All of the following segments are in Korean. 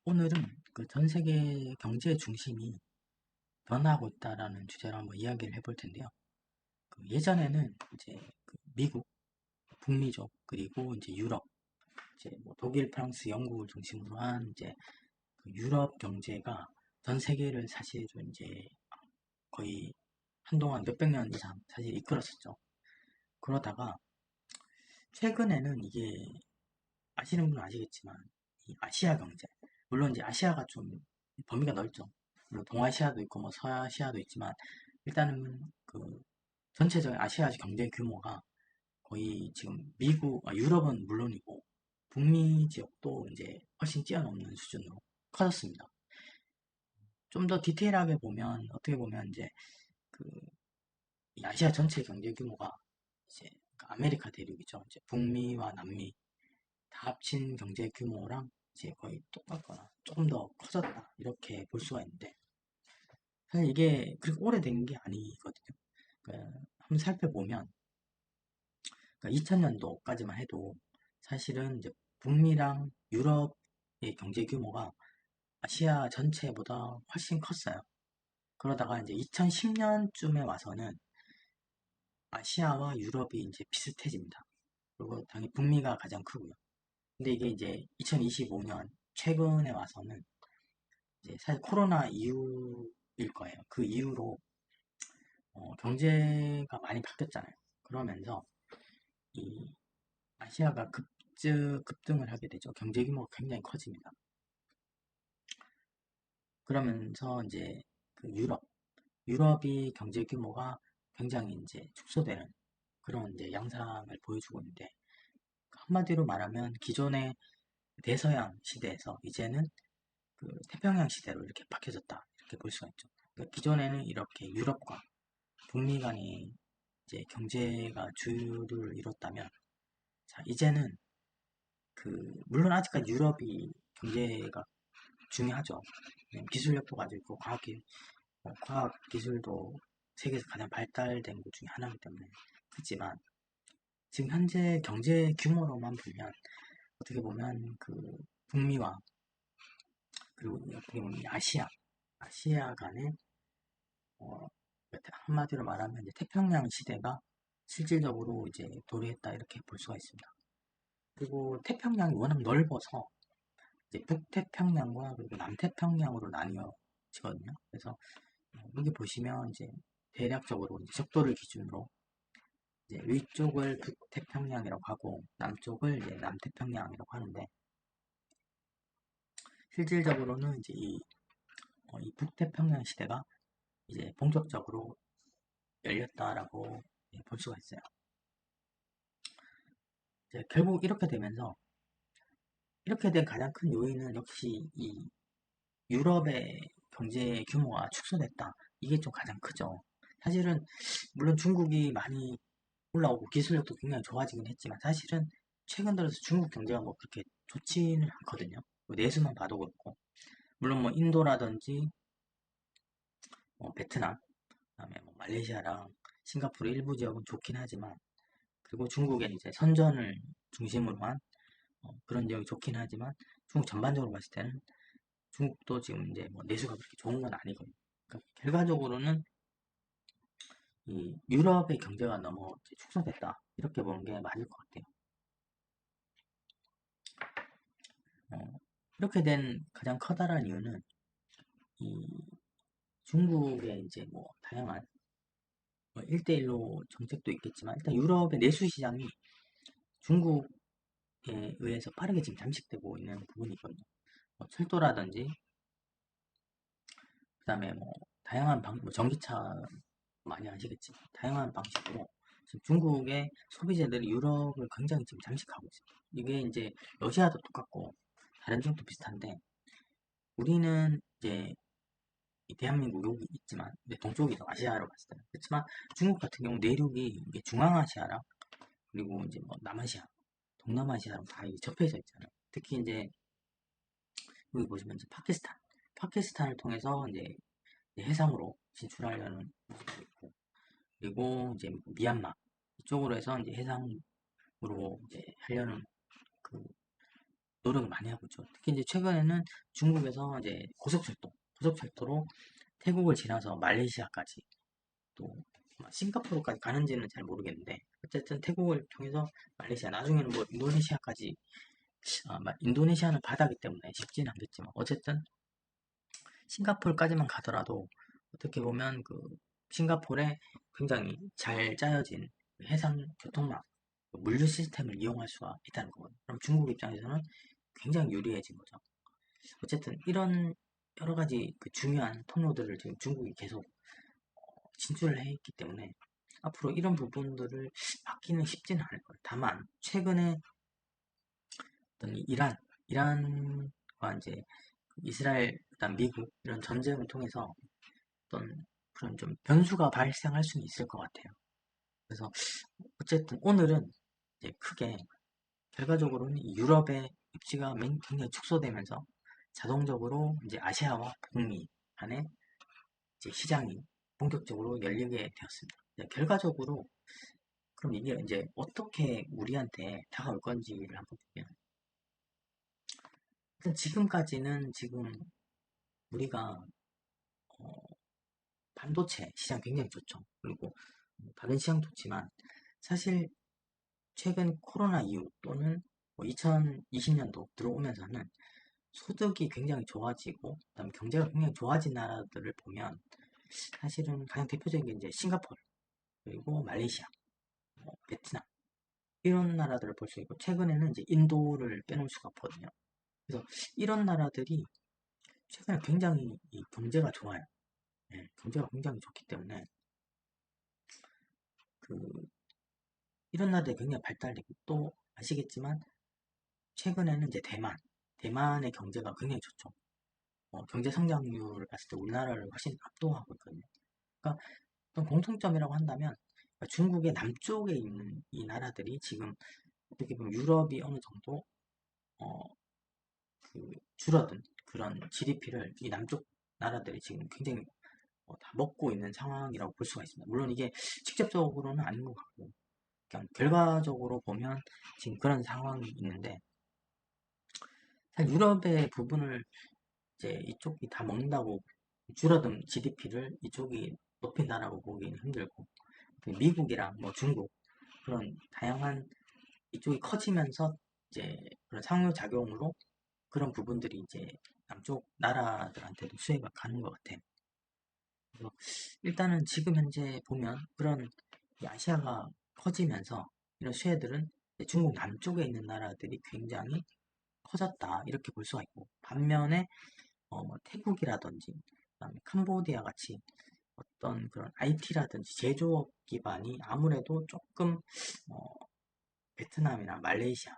오늘은 그 전 세계 경제 중심이 변화하고 있다라는 주제로 한번 이야기를 해볼 텐데요. 예전에는 이제 미국, 북미족, 그리고 이제 유럽, 이제 뭐 독일, 프랑스, 영국을 중심으로 한 이제 유럽 경제가 전 세계를 사실 이제 거의 한동안 몇백 년 이상 사실 이끌었었죠. 그러다가 최근에는 이게 아시는 분은 아시겠지만 이 아시아 경제, 물론 이제 아시아가 좀 범위가 넓죠. 물론 동아시아도 있고 뭐 서아시아도 있지만 일단은 전체적인 아시아 경제 규모가 거의 지금 유럽은 물론이고 북미 지역도 이제 훨씬 뛰어넘는 수준으로 커졌습니다. 좀 더 디테일하게 보면 어떻게 보면 이제 그 이 아시아 전체 경제 규모가 이제 아메리카 대륙이죠. 이제 북미와 남미 다 합친 경제 규모랑 이제 거의 똑같거나 조금 더 커졌다 이렇게 볼 수가 있는데 사실 이게 그렇게 오래된 게 아니거든요. 한번 살펴보면 2000년도까지만 해도 사실은 이제 북미랑 유럽의 경제 규모가 아시아 전체보다 훨씬 컸어요. 그러다가 이제 2010년쯤에 와서는 아시아와 유럽이 이제 비슷해집니다. 그리고 당연히 북미가 가장 크고요. 근데 이게 이제 2025년 최근에 와서는 이제 사실 코로나 이후일 거예요. 그 이후로 경제가 많이 바뀌었잖아요. 그러면서 이 아시아가 급등을 하게 되죠. 경제 규모가 굉장히 커집니다. 그러면서 이제 유럽이 경제 규모가 굉장히 이제 축소되는 그런 이제 양상을 보여주고 있는데 한마디로 말하면 기존의 대서양 시대에서 이제는 태평양 시대로 이렇게 바뀌어졌다 이렇게 볼 수가 있죠. 그러니까 기존에는 이렇게 유럽과 북미 간의 이제 경제가 주를 이뤘다면 자 이제는 물론 아직까지 유럽이 경제가 중요하죠. 기술력도 가지고 있고 과학 기술도 세계에서 가장 발달된 곳 중에 하나이기 때문에 그렇지만 지금 현재 경제 규모로만 보면 어떻게 보면 북미와 그리고 어떻게 보면 아시아 간의 어, 한마디로 말하면 이제 태평양 시대가 실질적으로 이제 도래했다 이렇게 볼 수가 있습니다. 그리고 태평양이 워낙 넓어서 이제 북태평양과 그리고 남태평양으로 나뉘어지거든요. 그래서 여기 보시면 이제 대략적으로 이제 적도를 기준으로 이제 위쪽을 북태평양이라고 하고 남쪽을 이제 남태평양이라고 하는데 실질적으로는 이제 이 북태평양 시대가 이제 본격적으로 열렸다라고 볼 수가 있어요. 이제 결국 이렇게 되면서 이렇게 된 가장 큰 요인은 역시 이 유럽의 경제 규모가 축소됐다. 이게 좀 가장 크죠. 사실은 물론 중국이 많이 올라오고 기술력도 굉장히 좋아지긴 했지만 사실은 최근 들어서 중국 경제가 뭐 그렇게 좋지는 않거든요. 뭐 내수만 봐도 그렇고 물론 뭐 인도라든지 뭐 베트남, 그다음에 뭐 말레이시아랑 싱가포르 일부 지역은 좋긴 하지만 그리고 중국의 이제 선전을 중심으로 한 그런 지역이 좋긴 하지만 중국 전반적으로 봤을 때는 중국도 지금 이제 뭐 내수가 그렇게 좋은 건 아니거든요. 그러니까 결과적으로는 이 유럽의 경제가 너무 축소됐다 이렇게 보는 게 맞을 것 같아요. 이렇게 된 가장 커다란 이유는 이 중국의 이제 뭐 다양한 1대1로 정책도 있겠지만 일단 유럽의 내수 시장이 중국에 의해서 빠르게 지금 잠식되고 있는 부분이 있거든요. 뭐 철도라든지 그다음에 뭐 다양한 뭐 전기차 많이 아시겠지만 다양한 방식으로 지금 중국의 소비재들이 유럽을 굉장히 지금 잠식하고 있습니다. 이게 이제 러시아도 똑같고 다른 지역도 비슷한데 우리는 이제 대한민국 여기 있지만 동쪽이죠. 아시아로 봤을 때는 그렇지만 중국 같은 경우 내륙이 이게 중앙아시아랑 그리고 이제 뭐 남아시아, 동남아시아랑 다 접해져 있잖아요. 특히 이제 여기 보시면 이제 파키스탄을 통해서 이제 해상으로 진출하려는 모습도 있고 그리고 이제 미얀마 이쪽으로 해서 이제 해상으로 이제 하려는 그 노력을 많이 하고 있죠. 특히 이제 최근에는 중국에서 이제 고속철도로 태국을 지나서 말레이시아까지 또 싱가포르까지 가는지는 잘 모르겠는데 어쨌든 태국을 통해서 말레이시아 나중에는 뭐 인도네시아까지 인도네시아는 바다기 때문에 쉽지는 않겠지만 어쨌든 싱가포르까지만 가더라도 어떻게 보면 그 싱가포르에 굉장히 잘 짜여진 해상 교통망 물류 시스템을 이용할 수가 있다는 거거든요. 그럼 중국 입장에서는 굉장히 유리해진 거죠. 어쨌든 이런 여러 가지 그 중요한 통로들을 지금 중국이 계속 진출을 해 있기 때문에 앞으로 이런 부분들을 막기는 쉽지는 않을 거예요. 다만 최근에 어떤 이란과 이제 이스라엘, 그다음 미국 이런 전쟁을 통해서 어떤 그런 좀 변수가 발생할 수는 있을 것 같아요. 그래서 어쨌든 오늘은 이제 크게 결과적으로는 유럽의 입지가 굉장히 축소되면서 자동적으로 이제 아시아와 북미 간의 이제 시장이 본격적으로 열리게 되었습니다. 결과적으로 그럼 이게 이제 어떻게 우리한테 다가올 건지를 한번 보면 일단 지금까지는 지금 우리가 어, 반도체 시장 굉장히 좋죠. 그리고 다른 시장도 좋지만 사실 최근 코로나 이후 또는 2020년도 들어오면서는 소득이 굉장히 좋아지고 그다음에 경제가 굉장히 좋아진 나라들을 보면 사실은 가장 대표적인 게 이제 싱가포르 그리고 말레이시아, 베트남 이런 나라들을 볼 수 있고 최근에는 이제 인도를 빼놓을 수가 없거든요. 그래서 이런 나라들이 최근에 굉장히 이 경제가 좋아요. 예, 경제가 굉장히 좋기 때문에 그 이런 나라들이 굉장히 발달되고 또 아시겠지만 최근에는 이제 대만의 경제가 굉장히 좋죠. 경제 성장률을 봤을 때 우리나라를 훨씬 압도하고 있거든요. 그러니까 어떤 공통점이라고 한다면 그러니까 중국의 남쪽에 있는 이 나라들이 지금 어떻게 보면 유럽이 어느 정도 어, 줄어든 그런 GDP를 이 남쪽 나라들이 지금 굉장히 다 먹고 있는 상황이라고 볼 수가 있습니다. 물론 이게 직접적으로는 아닌 것 같고 그냥 결과적으로 보면 지금 그런 상황이 있는데 사실 유럽의 부분을 이제 이쪽이 다 먹는다고 줄어든 GDP를 이쪽이 높인다라고 보기는 힘들고 미국이랑 뭐 중국 그런 다양한 이쪽이 커지면서 이제 그런 상호작용으로 그런 부분들이 이제 남쪽 나라들한테도 수혜가 가는 것 같아요. 그래서 일단은 지금 현재 보면 그런 아시아가 커지면서 이런 수혜들은 중국 남쪽에 있는 나라들이 굉장히 커졌다 이렇게 볼 수가 있고 반면에 뭐 태국이라든지 그다음에 캄보디아 같이 어떤 그런 IT라든지 제조업 기반이 아무래도 조금 어, 베트남이나 말레이시아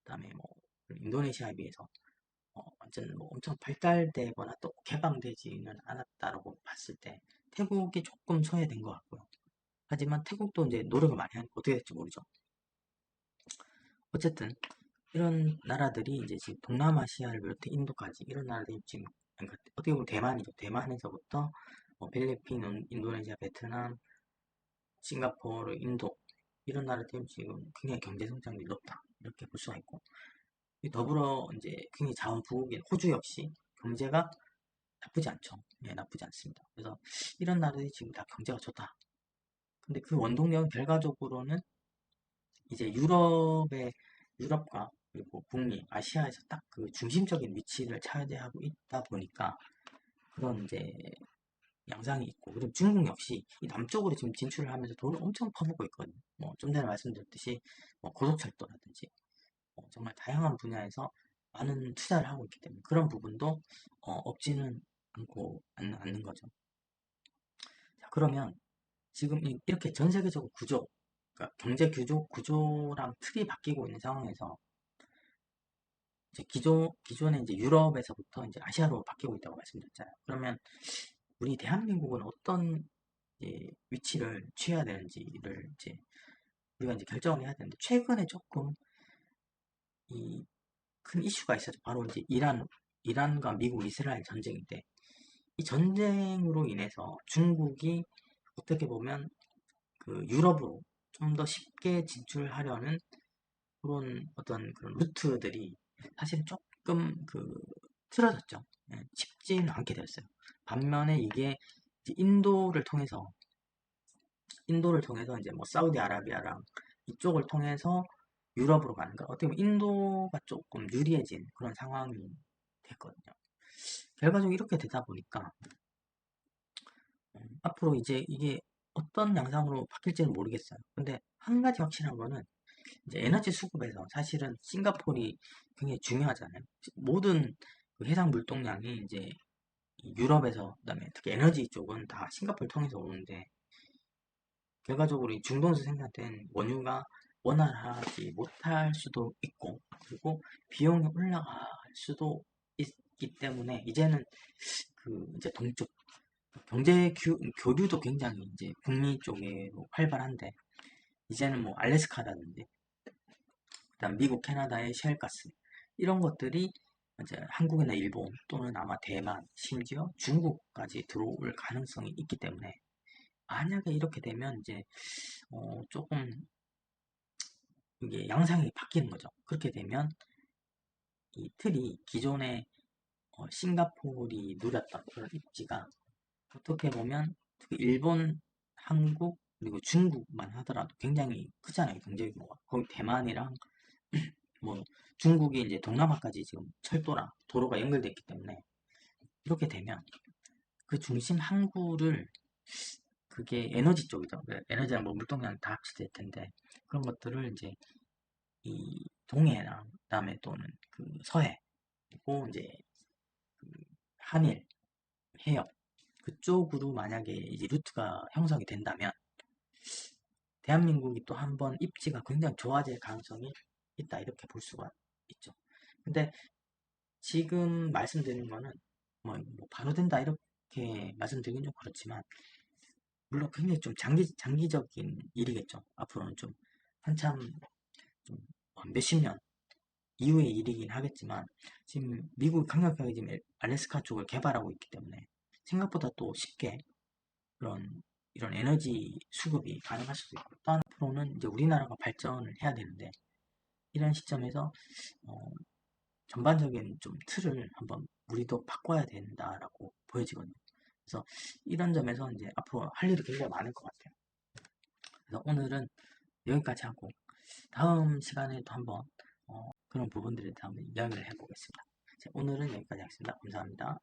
그다음에 뭐 인도네시아에 비해서 완전 뭐 엄청 발달되거나 또 개방되지는 않았다라고 봤을 때 태국이 조금 소외된 것 같고요. 하지만 태국도 이제 노력을 많이 하니까 어떻게 될지 모르죠. 어쨌든 이런 나라들이 이제 지금 동남아시아를 비롯해 인도까지 이런 나라들이 지금 그러니까 어떻게 보면 대만이죠. 대만에서부터 필리핀, 인도네시아, 베트남, 싱가포르, 인도 이런 나라들이 지금 굉장히 경제 성장률이 높다 이렇게 볼 수가 있고 더불어 이제 굉장히 자원 부국인 호주 역시 경제가 나쁘지 않죠. 네, 나쁘지 않습니다. 그래서 이런 나라들이 지금 다 경제가 좋다. 근데 그 원동력은 결과적으로는 이제 유럽과 그리고 북미, 아시아에서 딱 그 중심적인 위치를 차지하고 있다 보니까 그런 이제 양상이 있고, 그리고 중국 역시 이 남쪽으로 지금 진출을 하면서 돈을 엄청 퍼붓고 있거든요. 뭐 좀 전에 말씀드렸듯이 뭐 고속철도라든지 정말 다양한 분야에서 많은 투자를 하고 있기 때문에 그런 부분도 없지는 않는 거죠. 자, 그러면 지금 이렇게 전 세계적으로 그러니까 경제 구조랑 틀이 바뀌고 있는 상황에서 이제 기존에 이제 유럽에서부터 이제 아시아로 바뀌고 있다고 말씀드렸잖아요. 그러면 우리 대한민국은 어떤 이제 위치를 취해야 되는지를 이제 우리가 이제 결정을 해야 되는데 최근에 조금 이 큰 이슈가 있었죠. 바로 이제 이란과 미국, 이스라엘 전쟁인데 이 전쟁으로 인해서 중국이 어떻게 보면 그 유럽으로 좀 더 쉽게 진출하려는 그런 어떤 그런 루트들이 사실 조금 틀어졌죠. 예, 쉽지는 않게 되었어요. 반면에 이게 이제 인도를 통해서 이제 뭐 사우디아라비아랑 이쪽을 통해서 유럽으로 가는 거, 어떻게 보면 인도가 조금 유리해진 그런 상황이 됐거든요. 결과적으로 이렇게 되다 보니까 앞으로 이제 이게 어떤 양상으로 바뀔지는 모르겠어요. 근데 한 가지 확실한 거는 이제 에너지 수급에서 사실은 싱가포르이 굉장히 중요하잖아요. 모든 그 해상 물동량이 이제 유럽에서, 그다음에 특히 에너지 쪽은 다 싱가포르 통해서 오는데, 결과적으로 이 중동에서 생산된 원유가 원활하지 못할 수도 있고, 그리고 비용이 올라갈 수도 있기 때문에 이제는 이제 동쪽 경제 교류도 굉장히 이제 북미 쪽에 활발한데, 이제는 뭐 알래스카라든지 그다음 미국, 캐나다의 셰일가스 이런 것들이 이제 한국이나 일본 또는 아마 대만, 심지어 중국까지 들어올 가능성이 있기 때문에, 만약에 이렇게 되면 이제 조금 이게 양상이 바뀌는 거죠. 그렇게 되면 이 틀이 기존의 싱가포르이 누렸던 그런 입지가 어떻게 보면 특히 일본, 한국 그리고 중국만 하더라도 굉장히 크잖아요. 경제 규모가. 거기 대만이랑 뭐 중국이 이제 동남아까지 지금 철도랑 도로가 연결됐기 때문에, 이렇게 되면 그 중심 항구를, 그게 에너지 쪽이죠. 에너지랑 뭐 물동량 다 합치될 텐데, 그런 것들을 이제 이 동해랑 그다음에 또는 서해, 그리고 이제 그 한일 해역 그쪽으로 만약에 이제 루트가 형성이 된다면 대한민국이 또 한 번 입지가 굉장히 좋아질 가능성이 있다, 이렇게 볼 수가 있죠. 근데 지금 말씀드린 거는 뭐 바로 된다 이렇게 말씀드리긴 좀 그렇지만, 물론 굉장히 좀 장기적인 일이겠죠. 앞으로는 좀 한참 좀 몇십 년 이후의 일이긴 하겠지만, 지금 미국이 강력하게 지금 알래스카 쪽을 개발하고 있기 때문에 생각보다 또 쉽게 이런 에너지 수급이 가능할 수도 있고, 또 앞으로는 이제 우리나라가 발전을 해야 되는데, 이런 시점에서 어, 전반적인 좀 틀을 한번 우리도 바꿔야 된다라고 보여지거든요. 그래서 이런 점에서 이제 앞으로 할 일이 굉장히 많을 것 같아요. 그래서 오늘은 여기까지 하고, 다음 시간에도 한번 그런 부분들에 대한 이야기를 해보겠습니다. 오늘은 여기까지 하겠습니다. 감사합니다.